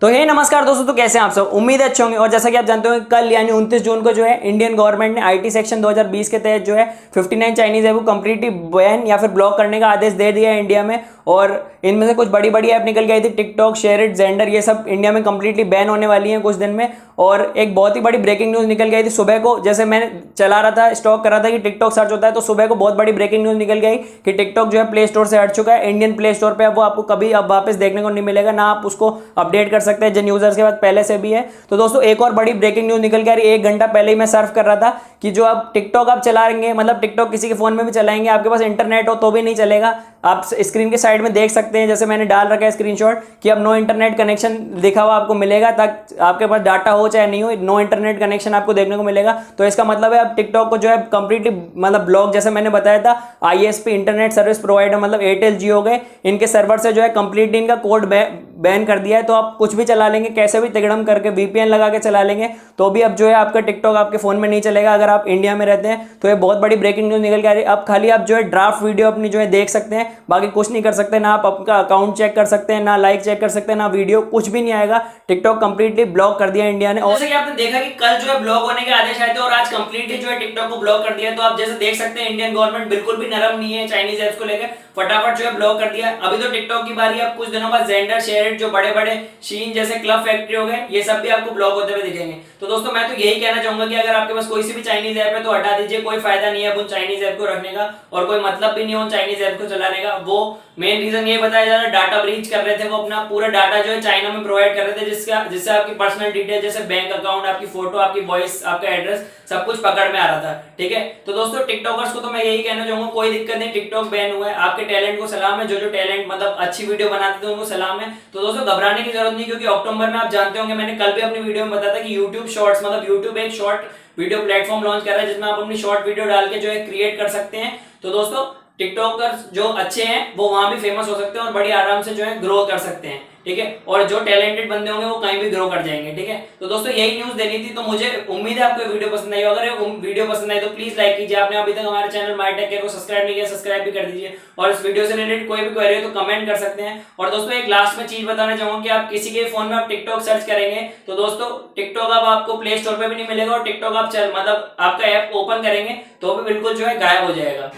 तो हे नमस्कार दोस्तों, तो कैसे हैं आप सब। उम्मीद है अच्छे होंगे। और जैसा कि आप जानते हो कल यानी 29 जून को जो है इंडियन गवर्नमेंट ने आईटी सेक्शन 2020 के तहत जो है 59 चाइनीज ऐप को कंप्लीटली बैन या फिर ब्लॉक करने का आदेश दे दिया है इंडिया में। और इनमें से कुछ बड़ी बड़ी ऐप निकल गई थी, टिकटॉक, शेयरिट, xender, ये सब इंडिया में कंप्लीटली बैन होने वाली हैं कुछ दिन में। और एक बहुत ही बड़ी ब्रेकिंग न्यूज़ निकल गई थी सुबह को, जैसे मैं चला रहा था, स्टॉक कर रहा था कि टिकटॉक सर्च होता है, तो सुबह को बहुत बड़ी ब्रेकिंग न्यूज़ निकल गई कि टिकटॉक जो है प्ले स्टोर से हट चुका है। इंडियन प्ले स्टोर पे अब वो आपको कभी अब वापस देखने को नहीं मिलेगा, ना आप उसको अपडेट कर सकते हैं जिन यूजर्स के बाद पहले से भी है। तो दोस्तों एक और बड़ी ब्रेकिंग न्यूज़ निकल के आ रही है। 1 घंटा पहले ही मैं सर्फ कर रहा था कि जो आप टिकटॉक आप चलाएंगे, मतलब टिकटॉक किसी के फोन में भी चलाएंगे, आपके पास इंटरनेट हो तो भी नहीं चलेगा। आप स्क्रीन के साइड में देख सकते हैं, जैसे मैंने डाल रखा है स्क्रीनशॉट कि अब नो इंटरनेट कनेक्शन लिखा हुआ आपको मिलेगा, तक आपके पास डाटा हो चाहे नहीं हो, नो इंटरनेट कनेक्शन आपको देखने को मिलेगा। तो इसका मतलब है अब टिकटॉक को जो है कंप्लीटली मतलब ब्लॉक, जैसे मैंने बताया था, आईएसपी इंटरनेट सर्विस प्रोवाइडर मतलब एयरटेल जियो गए, इनके सर्वर से जो है कंप्लीटली इनका कोड बैन कर दिया है। तो आप कुछ भी चला लेंगे, कैसे भी तिगड़म करके वीपीएन लगा के चला लेंगे, तो भी अब जो है आपका टिकटॉक आपके फोन में नहीं चलेगा अगर आप इंडिया में रहते हैं। तो ये बहुत बड़ी ब्रेकिंग न्यूज़ निकल के आ रही है। अब खाली आप जो है ड्राफ्ट वीडियो अपनी जो है देख सकते हैं, बाकी कुछ नहीं कर सकते, ना आप आपका अकाउंट चेक कर सकते हैं, ना लाइक चेक कर सकते हैं, ना वीडियो, कुछ भी नहीं आएगा। टिकटॉक कंप्लीटली ब्लॉक कर दिया इंडिया ने। और जैसे कि आपने देखा कि कल जो है ब्लॉक होने के आदेश आए थे और आज कंप्लीटली जो है टिकटॉक को ब्लॉक कर दिया। तो आप जैसे देख सकते हैं इंडियन गवर्नमेंट बिल्कुल भी नरम नहीं है चाइनीज ऐप्स को लेकर, फटाफट जो है ब्लॉक कर दिया। अभी तो टिकटॉक की बारी है, अब कुछ दिनों बाद xender, शेयरिट, जो बड़े बड़े शीन जैसे क्लब फैक्ट्री हो गए, ये सब भी आपको ब्लॉक होते हुए दिखेंगे। तो दोस्तों मैं तो यही कहना चाहूंगा कि अगर आपके पास कोई सी भी चाइनीज ऐप है तो हटा दीजिए, कोई फायदा नहीं है उन चाइनीज ऐप को रखने का और कोई मतलब भी नहीं है उन चाइनीज ऐप को चलाने का। वो मेन रीजन ये बताया जा रहा है, डाटा ब्रीच कर रहे थे, वो अपना पूरा डाटा जो है चाइना में प्रोवाइड कर रहे थे, जिससे आपकी पर्सनल डिटेल जैसे बैंक अकाउंट, आपकी फोटो, आपकी वॉइस, आपका एड्रेस, सब कुछ पकड़ में आ रहा था। ठीक है, तो दोस्तों टिकटॉकर्स को तो मैं यही कहना चाहूंगा, कोई दिक्कत नहीं, टिकटॉक बैन हुआ है, आपके टैलेंट को सलाम है, जो टैलेंट मतलब अच्छी वीडियो बनाते थे उनको सलाम है। तो दोस्तों घबराने की जरूरत नहीं, क्योंकि अक्टूबर में आप जानते होंगे, मैंने कल भी अपनी वीडियो में बताया था कि यूट्यूब शॉर्ट्स मतलब यूट्यूब एक शॉर्ट वीडियो प्लेटफॉर्म लॉन्च कर रहा है जिसमें आप अपनी शॉर्ट वीडियो डाल के जो है क्रिएट कर सकते हैं। तो दोस्तों टिकटॉकर्स जो अच्छे हैं वो वहां भी फेमस हो सकते हैं और बड़ी आराम से जो है ग्रो कर सकते हैं। ठीक है, और जो टैलेंटेड बंदे होंगे वो कहीं भी ग्रो कर जाएंगे। ठीक है, तो दोस्तों यही न्यूज़ देनी थी। तो मुझे उम्मीद है आपको वीडियो पसंद आई। अगर वीडियो पसंद आई तो प्लीज लाइक कीजिए। आपने अभी तक हमारे चैनल माइटेक केयर को सब्सक्राइब नहीं किया, सब्सक्राइब भी कर दीजिए। और इस वीडियो से रिलेटेड कोई भी क्वेरी हो तो कमेंट कर सकते हैं। और दोस्तों एक लास्ट में चीज बताना चाहूंगा कि आप किसी के फोन में आप टिकटॉक सर्च करेंगे तो दोस्तों टिकटॉक अब आपको प्ले स्टोर पे भी नहीं मिलेगा, और टिकटॉक आप मतलब आपका ऐप ओपन करेंगे तो भी बिल्कुल जो है गायब हो जाएगा।